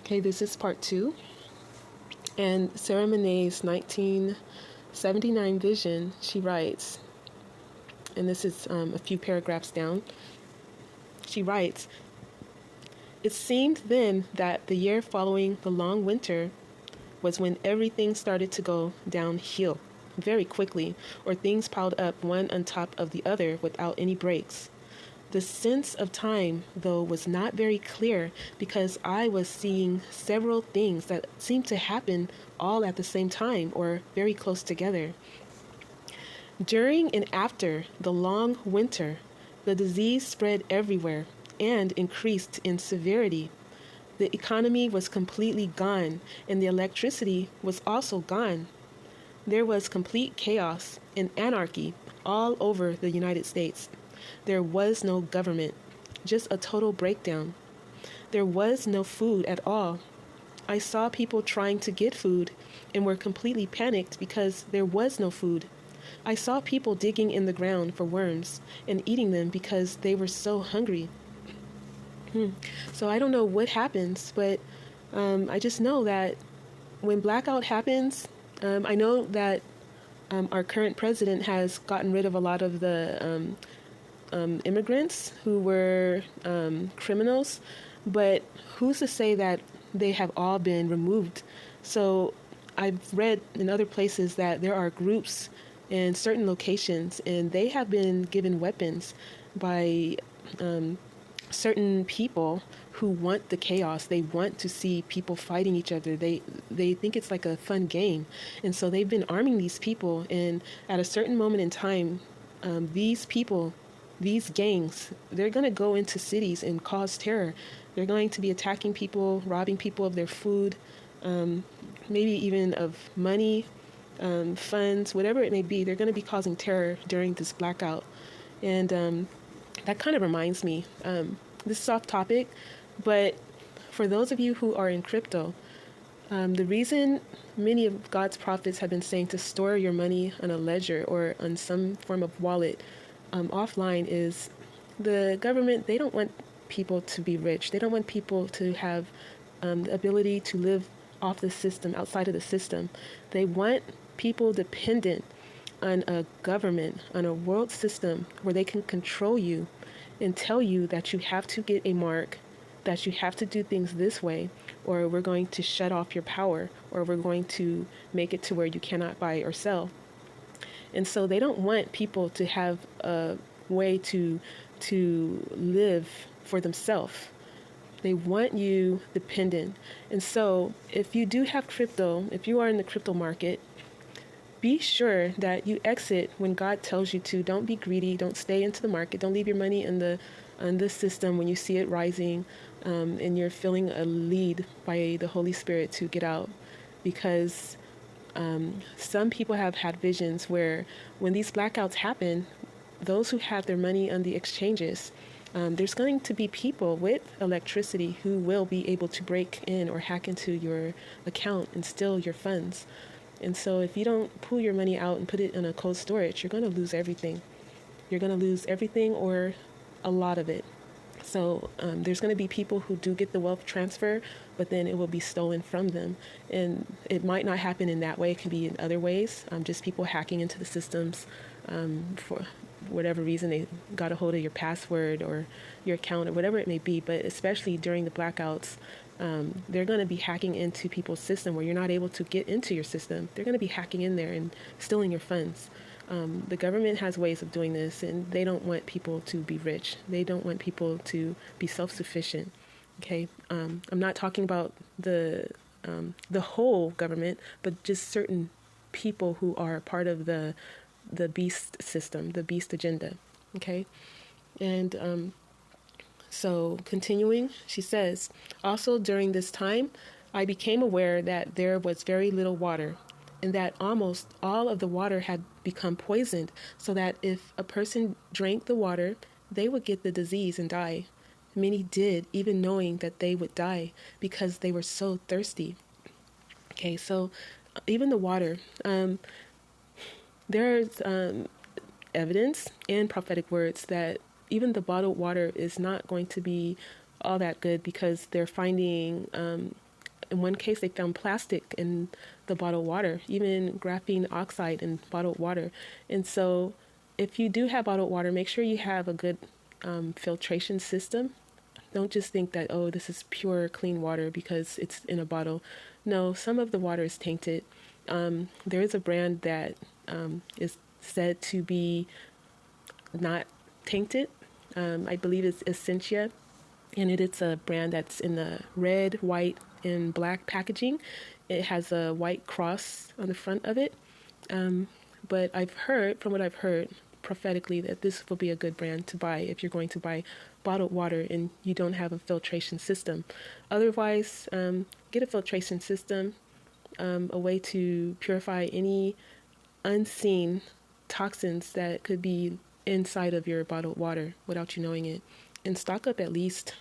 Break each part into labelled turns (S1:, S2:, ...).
S1: Okay, this is part two. And Sarah Menet's 1979 vision, she writes, and this is a few paragraphs down. She writes, "It seemed then that the year following the long winter was when everything started to go downhill very quickly, or things piled up one on top of the other without any breaks. The sense of time, though, was not very clear because I was seeing several things that seemed to happen all at the same time or very close together. During and after the long winter, the disease spread everywhere and increased in severity. The economy was completely gone, and the electricity was also gone. There was complete chaos and anarchy all over the United States. There was no government, just a total breakdown. There was no food at all. I saw people trying to get food and were completely panicked because there was no food. I saw people digging in the ground for worms and eating them because they were so hungry. So I don't know what happens, but I just know that when blackout happens, I know that our current president has gotten rid of a lot of the immigrants who were criminals, but who's to say that they have all been removed? So I've read in other places that there are groups in certain locations, and they have been given weapons by certain people who want the chaos. They want to see people fighting each other. They think it's like a fun game, and so they've been arming these people. And at a certain moment in time, these people, these gangs, they're going to go into cities and cause terror. They're going to be attacking people, robbing people of their food, maybe even of money, funds, whatever it may be. They're going to be causing terror during this blackout. And that kind of reminds me, this is off topic, but for those of you who are in crypto, the reason many of God's prophets have been saying to store your money on a ledger or on some form of wallet offline is the government, they don't want people to be rich. They don't want people to have the ability to live off the system, outside of the system. They want people dependent on a government, on a world system where they can control you and tell you that you have to get a mark, that you have to do things this way, or we're going to shut off your power, or we're going to make it to where you cannot buy or sell. And so they don't want people to have a way to live for themselves. They want you dependent. And so if you do have crypto, if you are in the crypto market, be sure that you exit when God tells you to. Don't be greedy. Don't stay into the market. Don't leave your money in the system when you see it rising and you're feeling a lead by the Holy Spirit to get out. Because some people have had visions where when these blackouts happen, those who have their money on the exchanges, there's going to be people with electricity who will be able to break in or hack into your account and steal your funds. And so if you don't pull your money out and put it in a cold storage, you're going to lose everything. You're going to lose everything or a lot of it. So there's going to be people who do get the wealth transfer, but then it will be stolen from them. And it might not happen in that way. It can be in other ways, just people hacking into the systems for whatever reason. They got a hold of your password or your account or whatever it may be. But especially during the blackouts, they're going to be hacking into people's system where you're not able to get into your system. They're going to be hacking in there and stealing your funds. The government has ways of doing this, and they don't want people to be rich. They don't want people to be self-sufficient. Okay, I'm not talking about the whole government, but just certain people who are part of the beast system, the beast agenda. Okay, and so continuing, she says, also during this time, I became aware that there was very little water and that almost all of the water had become poisoned, so that if a person drank the water, they would get the disease and die. Many did, even knowing that they would die because they were so thirsty. Okay, so even the water, there's evidence and prophetic words that even the bottled water is not going to be all that good because they're finding in one case, they found plastic in the bottled water, even graphene oxide in bottled water. And so, if you do have bottled water, make sure you have a good filtration system. Don't just think that, oh, this is pure, clean water because it's in a bottle. No, some of the water is tainted. There is a brand that is said to be not tainted. I believe it's Essentia, and it's a brand that's in the red, white, and black packaging. It has a white cross on the front of it. But I've heard, from what I've heard prophetically, that this will be a good brand to buy if you're going to buy bottled water and you don't have a filtration system. Otherwise, get a filtration system, a way to purify any unseen toxins that could be inside of your bottled water without you knowing it. And stock up at least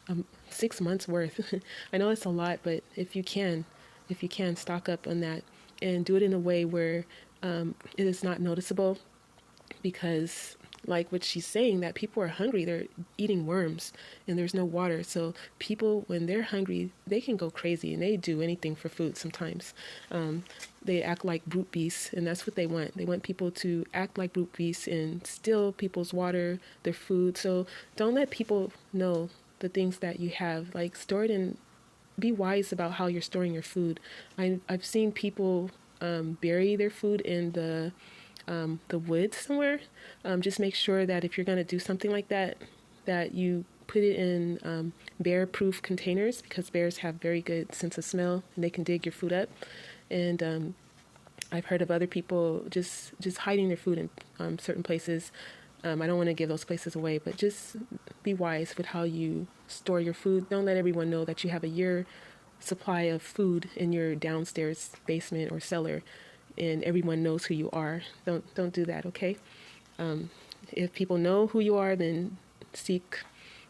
S1: 6 months worth. I know it's a lot, but if you can stock up on that and do it in a way where it is not noticeable, because like what she's saying, that people are hungry, they're eating worms and there's no water. So people, when they're hungry, they can go crazy and they do anything for food sometimes. They act like brute beasts, and that's what they want. They want people to act like brute beasts and steal people's water, their food. So don't let people know the things that you have. Like, store it and be wise about how you're storing your food. I've seen people bury their food in the woods somewhere. Just make sure that if you're going to do something like that, that you put it in bear-proof containers, because bears have very good sense of smell and they can dig your food up. And I've heard of other people just hiding their food in certain places. I don't want to give those places away, but just be wise with how you store your food. Don't let everyone know that you have a year supply of food in your downstairs basement or cellar, and everyone knows who you are. Don't do that, okay? If people know who you are, then seek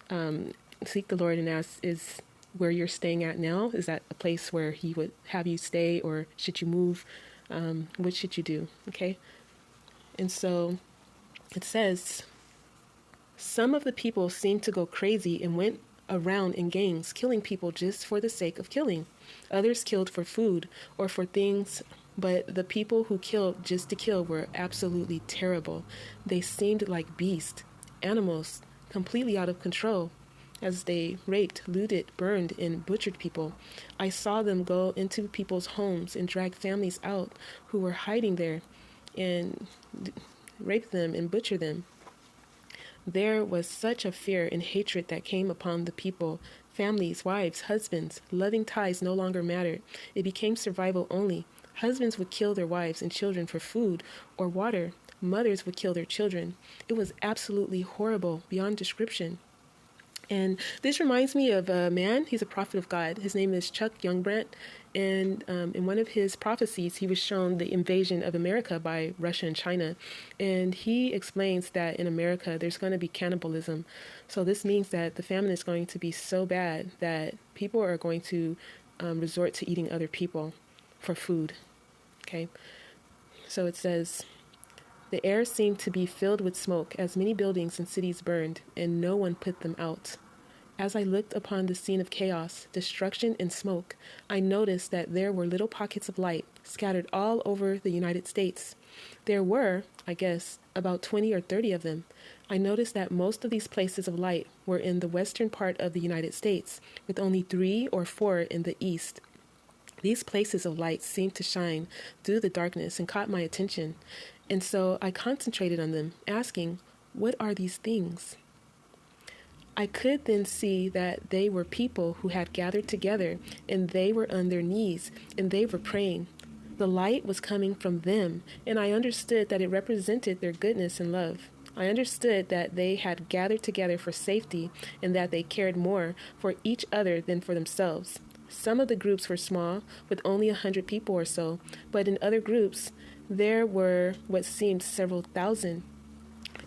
S1: the Lord and ask, is where you're staying at now, is that a place where He would have you stay, or should you move? What should you do, okay? And so it says, some of the people seemed to go crazy and went around in gangs, killing people just for the sake of killing. Others killed for food or for things, but the people who killed just to kill were absolutely terrible. They seemed like beasts, animals, completely out of control, as they raped, looted, burned, and butchered people. I saw them go into people's homes and drag families out who were hiding there and rape them and butcher them. There was such a fear and hatred that came upon the people. Families, wives, husbands, loving ties no longer mattered. It became survival only. Husbands would kill their wives and children for food or water. Mothers would kill their children. It was absolutely horrible beyond description. And this reminds me of a man. He's a prophet of God. His name is Chuck Youngbrandt. And in one of his prophecies, he was shown the invasion of America by Russia and China. And he explains that in America, there's going to be cannibalism. So this means that the famine is going to be so bad that people are going to resort to eating other people for food. Okay? So it says, the air seemed to be filled with smoke as many buildings and cities burned, and no one put them out. As I looked upon the scene of chaos, destruction, and smoke, I noticed that there were little pockets of light scattered all over the United States. There were, I guess, about 20 or 30 of them. I noticed that most of these places of light were in the western part of the United States, with only 3 or 4 in the east. These places of light seemed to shine through the darkness and caught my attention. And so I concentrated on them, asking, what are these things? I could then see that they were people who had gathered together, and they were on their knees, and they were praying. The light was coming from them, and I understood that it represented their goodness and love. I understood that they had gathered together for safety, and that they cared more for each other than for themselves. Some of the groups were small, with only 100 people or so, but in other groups, there were what seemed several thousand.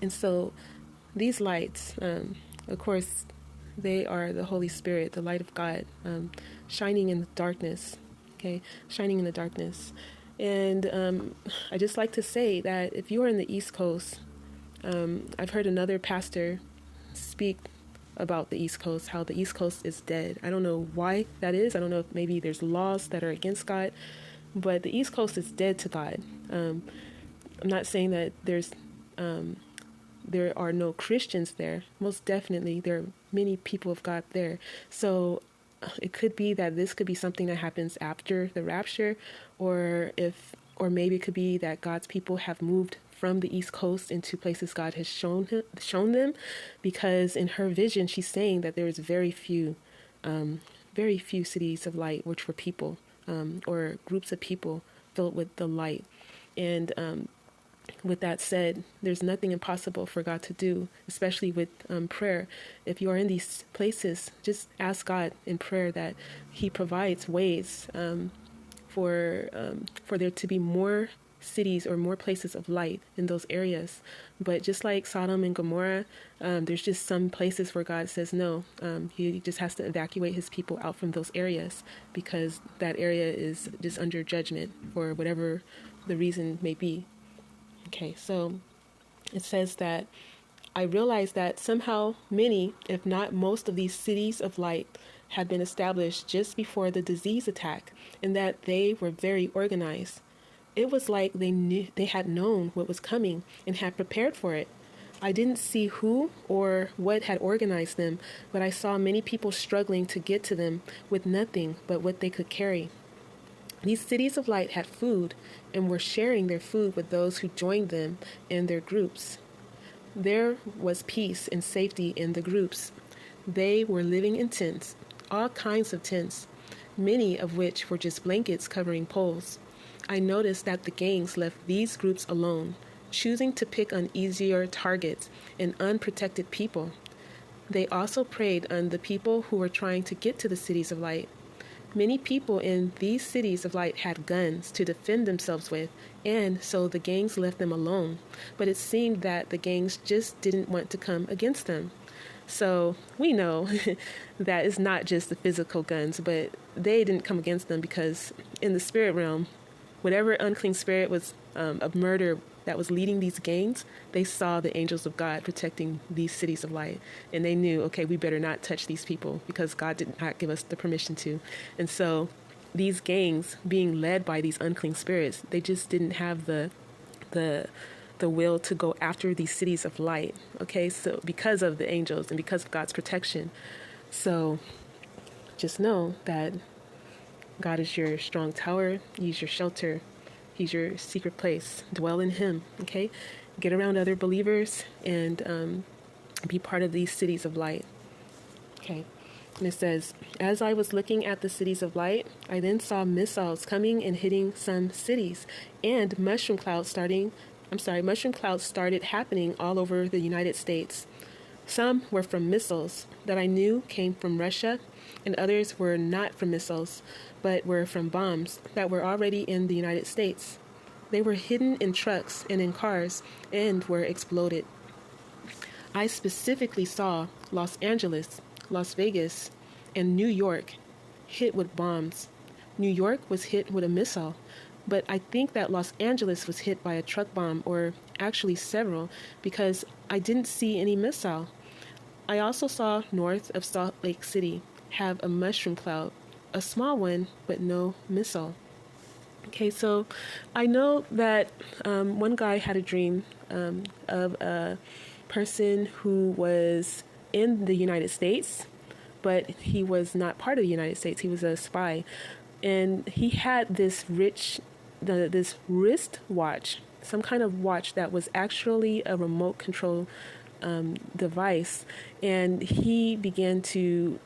S1: And so these lights, of course, they are the Holy Spirit, the light of God, shining in the darkness, okay, shining in the darkness. And I just like to say that if you are in the East Coast, I've heard another pastor speak about the East Coast, how the East Coast is dead. I don't know why that is. I don't know if maybe there's laws that are against God, but the East Coast is dead to God. I'm not saying that there are no Christians there. Most definitely, there are many people of God there. So it could be that this could be something that happens after the rapture, or maybe it could be that God's people have moved from the East Coast into places God has shown them, because in her vision she's saying that there's very few cities of light which were people, or groups of people filled with the light. And with that said, there's nothing impossible for God to do, especially with prayer. If you are in these places, just ask God in prayer that He provides ways for there to be more cities or more places of light in those areas. But just like Sodom and Gomorrah, there's just some places where God says no. He just has to evacuate His people out from those areas, because that area is just under judgment for whatever the reason may be. Okay, so it says that I realized that somehow many, if not most, of these cities of light had been established just before the disease attack, and that they were very organized. It was like they had known what was coming and had prepared for it. I didn't see who or what had organized them, but I saw many people struggling to get to them with nothing but what they could carry. These cities of light had food and were sharing their food with those who joined them in their groups. There was peace and safety in the groups. They were living in tents, all kinds of tents, many of which were just blankets covering poles. I noticed that the gangs left these groups alone, choosing to pick on easier targets and unprotected people. They also preyed on the people who were trying to get to the cities of light. Many people in these cities of light had guns to defend themselves with, and so the gangs left them alone. But it seemed that the gangs just didn't want to come against them. So we know that it's not just the physical guns, but they didn't come against them because in the spirit realm, whatever unclean spirit was of murder that was leading these gangs, they saw the angels of God protecting these cities of light. And they knew, okay, we better not touch these people because God did not give us the permission to. And so these gangs being led by these unclean spirits, they just didn't have the will to go after these cities of light. Okay, so because of the angels and because of God's protection. So just know that God is your strong tower. He's your shelter. He's your secret place. Dwell in Him, okay? Get around other believers and be part of these cities of light, okay? And it says, as I was looking at the cities of light, I then saw missiles coming and hitting some cities, and mushroom clouds started happening all over the United States. Some were from missiles that I knew came from Russia, and others were not from missiles, but were from bombs that were already in the United States. They were hidden in trucks and in cars and were exploded. I specifically saw Los Angeles, Las Vegas, and New York hit with bombs. New York was hit with a missile, but I think that Los Angeles was hit by a truck bomb, or actually several, because I didn't see any missile. I also saw north of Salt Lake City have a mushroom cloud, a small one, but no missile. Okay, so I know that one guy had a dream of a person who was in the United States, but he was not part of the United States. He was a spy. And he had this this wrist watch, some kind of watch that was actually a remote control device. And he began to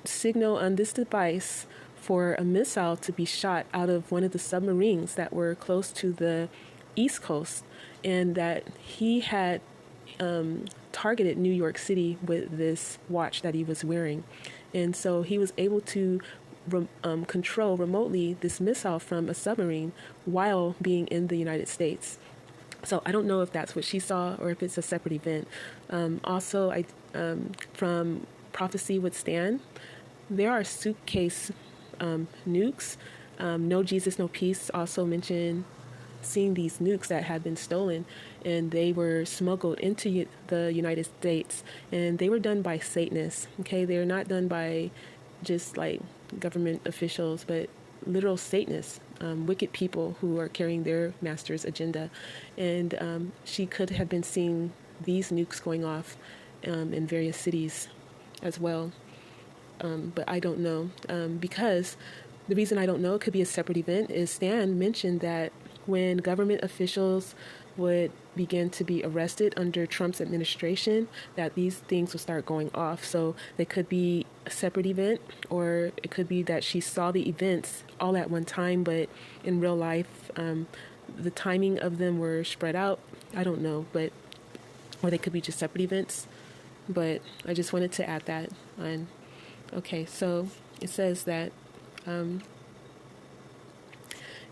S1: signal on this device for a missile to be shot out of one of the submarines that were close to the East Coast, and that he had targeted New York City with this watch that he was wearing. And so he was able to control remotely this missile from a submarine while being in the United States. So I don't know if that's what she saw or if it's a separate event. Also, from Prophecy Would Stand, there are suitcase nukes. No Jesus, No Peace also mentioned seeing these nukes that had been stolen, and they were smuggled into the United States, and they were done by Satanists. Okay, they're not done by just like government officials, but literal Satanists, wicked people who are carrying their master's agenda. And she could have been seeing these nukes going off in various cities as well. But I don't know, because the reason I don't know, it could be a separate event, is Stan mentioned that when government officials would begin to be arrested under Trump's administration, that these things will start going off. So they could be a separate event, or it could be that she saw the events all at one time, but in real life, the timing of them were spread out. I don't know, but or they could be just separate events. But I just wanted to add that on. Okay, so it says that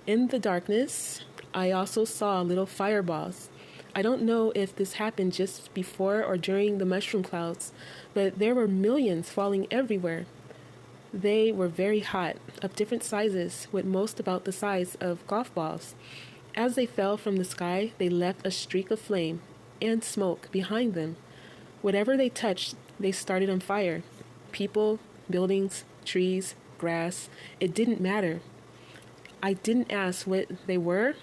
S1: in the darkness, I also saw little fireballs. I don't know if this happened just before or during the mushroom clouds, but there were millions falling everywhere. They were very hot, of different sizes, with most about the size of golf balls. As they fell from the sky, they left a streak of flame and smoke behind them. Whatever they touched, they started on fire. People, buildings, trees, grass, it didn't matter. I didn't ask what they were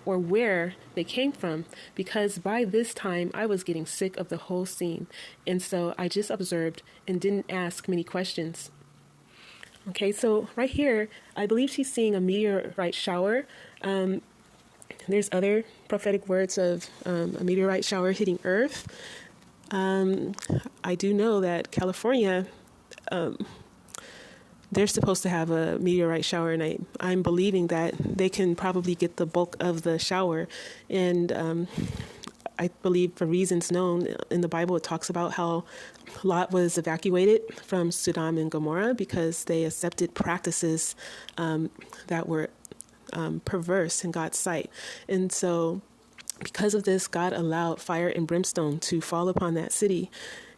S1: or where they came from, because by this time I was getting sick of the whole scene, and so I just observed and didn't ask many questions. Okay, so right here, I believe she's seeing a meteorite shower. There's other prophetic words of a meteorite shower hitting Earth. I do know that California, they're supposed to have a meteorite shower, and I'm believing that they can probably get the bulk of the shower. And I believe, for reasons known in the Bible, it talks about how Lot was evacuated from Sodom and Gomorrah because they accepted practices that were perverse in God's sight. And so because of this, God allowed fire and brimstone to fall upon that city.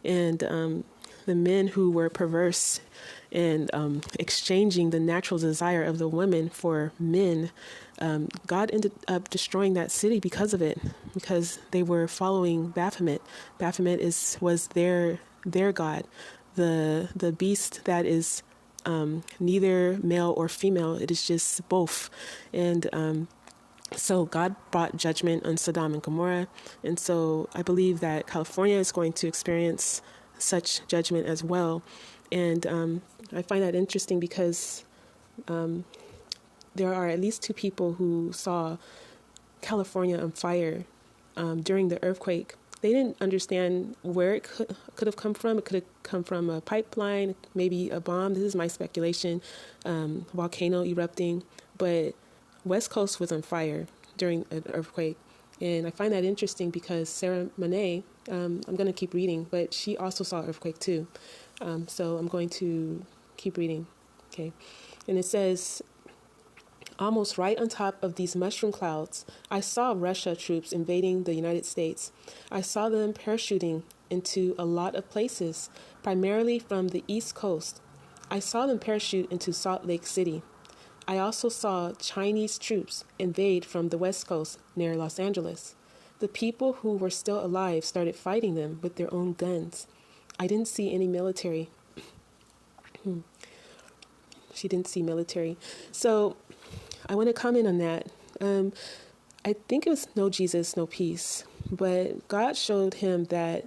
S1: And the men who were perverse and exchanging the natural desire of the women for men, God ended up destroying that city because of it, because they were following Baphomet. Baphomet was their god, the beast that is neither male or female. It is just both. And so God brought judgment on Sodom and Gomorrah. And so I believe that California is going to experience such judgment as well. And I find that interesting because there are at least 2 people who saw California on fire during the earthquake. They didn't understand where it could have come from. It could have come from a pipeline, maybe a bomb. This is my speculation, volcano erupting. But West Coast was on fire during an earthquake. And I find that interesting because Sarah Menet, I'm going to keep reading, but she also saw an earthquake too. So I'm going to keep reading. Okay. And it says, almost right on top of these mushroom clouds, I saw Russia troops invading the United States. I saw them parachuting into a lot of places, primarily from the East Coast. I saw them parachute into Salt Lake City. I also saw Chinese troops invade from the West Coast near Los Angeles. The people who were still alive started fighting them with their own guns. I didn't see any military. She didn't see military. So I want to comment on that. I think it was no Jesus, no peace. But God showed him that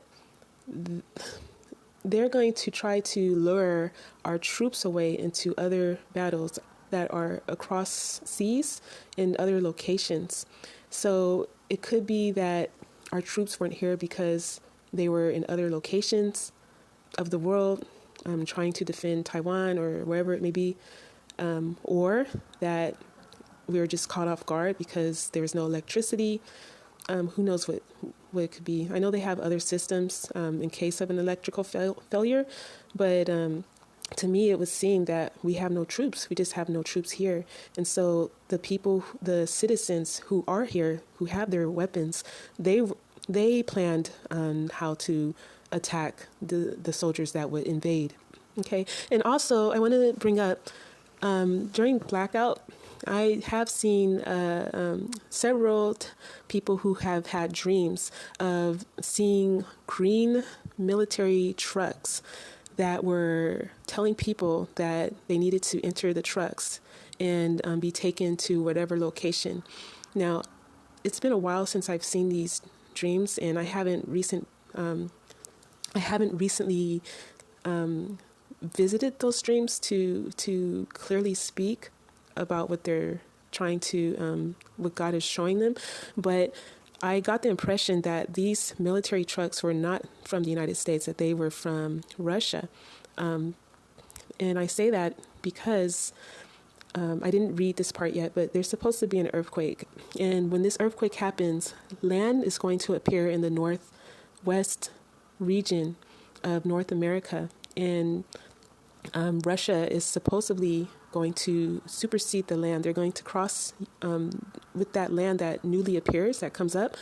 S1: they're going to try to lure our troops away into other battles that are across seas in other locations. So it could be that our troops weren't here because they were in other locations of the world, trying to defend Taiwan or wherever it may be, or that we were just caught off guard because there was no electricity. Who knows what it could be. I know they have other systems in case of an electrical failure, but to me, it was seeing that we have no troops. We just have no troops here. And so the people, the citizens who are here, who have their weapons, they planned on how to attack the soldiers that would invade. Okay. And also, I want to bring up, during blackout, I have seen several people who have had dreams of seeing green military trucks that were telling people that they needed to enter the trucks and be taken to whatever location. Now, it's been a while since I've seen these dreams, and I haven't recently visited those dreams to clearly speak about what they're trying to what God is showing them. But I got the impression that these military trucks were not from the United States, that they were from Russia. And I say that because I didn't read this part yet, but there's supposed to be an earthquake. And when this earthquake happens, land is going to appear in the northwest region of North America. And Russia is supposedly going to supersede the land. They're going to cross with that land that newly appears, that comes up.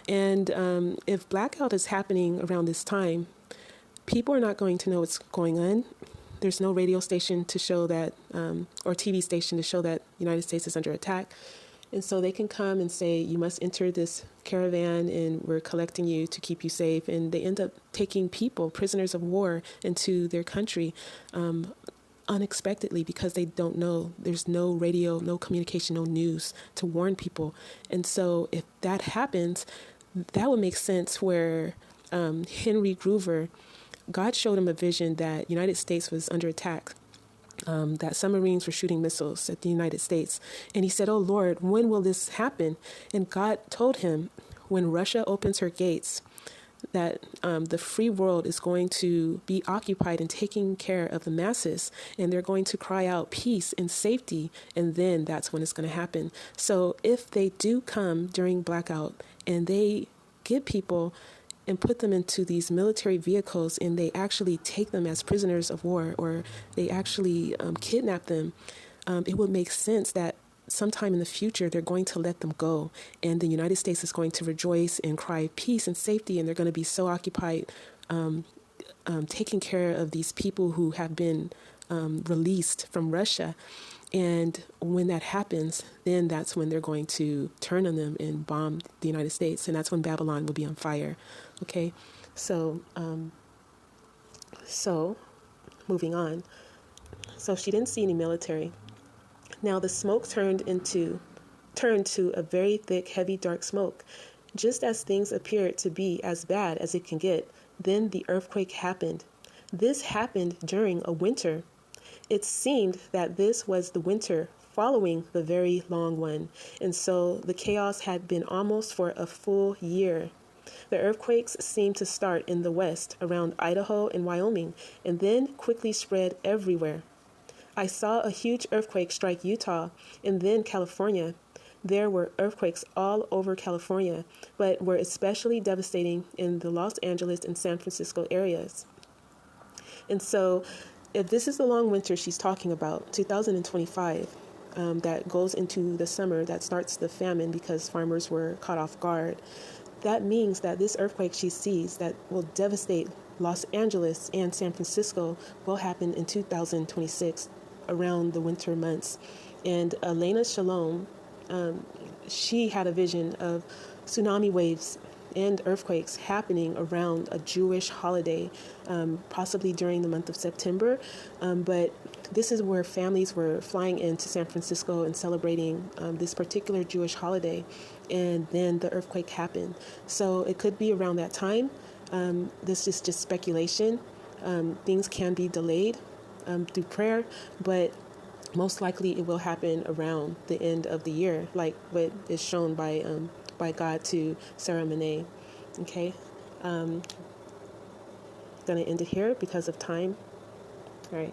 S1: And if blackout is happening around this time, people are not going to know what's going on. There's no radio station to show that, or TV station to show that the United States is under attack. And so they can come and say, you must enter this caravan and we're collecting you to keep you safe. And they end up taking people, prisoners of war, into their country unexpectedly because they don't know. There's no radio, no communication, no news to warn people. And so if that happens, that would make sense where Henry Groover, God showed him a vision that United States was under attack. That submarines were shooting missiles at the United States. And he said, oh, Lord, when will this happen? And God told him, when Russia opens her gates, that the free world is going to be occupied and taking care of the masses, and they're going to cry out peace and safety, and then that's when it's going to happen. So if they do come during blackout and they get people and put them into these military vehicles and they actually take them as prisoners of war, or they actually kidnap them, it would make sense that sometime in the future they're going to let them go, and the United States is going to rejoice and cry peace and safety, and they're going to be so occupied taking care of these people who have been released from Russia. And when that happens, then that's when they're going to turn on them and bomb the United States. And that's when Babylon will be on fire. Okay, so moving on. So she didn't see any military. Now the smoke turned to a very thick, heavy, dark smoke. Just as things appeared to be as bad as it can get, then the earthquake happened. This happened during a winter. It seemed that this was the winter following the very long one, and so the chaos had been almost for a full year. The earthquakes seemed to start in the west, around Idaho and Wyoming, and then quickly spread everywhere. I saw a huge earthquake strike Utah and then California. There were earthquakes all over California, but were especially devastating in the Los Angeles and San Francisco areas. And so if this is the long winter she's talking about, 2025, that goes into the summer, that starts the famine because farmers were caught off guard, that means that this earthquake she sees that will devastate Los Angeles and San Francisco will happen in 2026, around the winter months. And Elena Shalom, she had a vision of tsunami waves and earthquakes happening around a Jewish holiday, possibly during the month of September. But this is where families were flying into San Francisco and celebrating this particular Jewish holiday. And then the earthquake happened. So it could be around that time. This is just speculation. Things can be delayed through prayer, but most likely it will happen around the end of the year, like what is shown by God to Sarah Menet. Okay, gonna end it here because of time. All right.